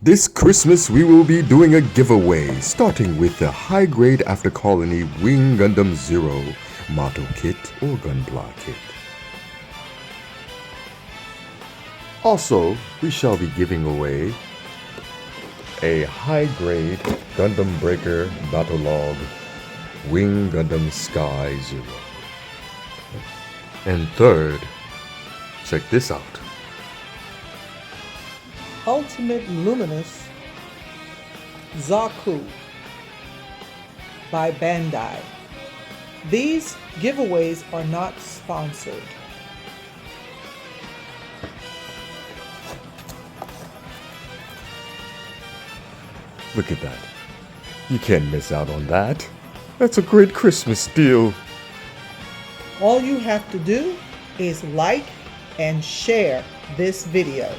This Christmas we will be doing a giveaway, starting with the high-grade After Colony Wing Gundam Zero Motto Kit or Gunpla Kit. Also, we shall be giving away a high-grade Gundam Breaker Battle Log Wing Gundam Sky Zero. And third, check this out. Ultimate Luminous Zaku by Bandai. These giveaways are not sponsored. Look at that. You can't miss out on that. That's a great Christmas deal. All you have to do is like and share this video.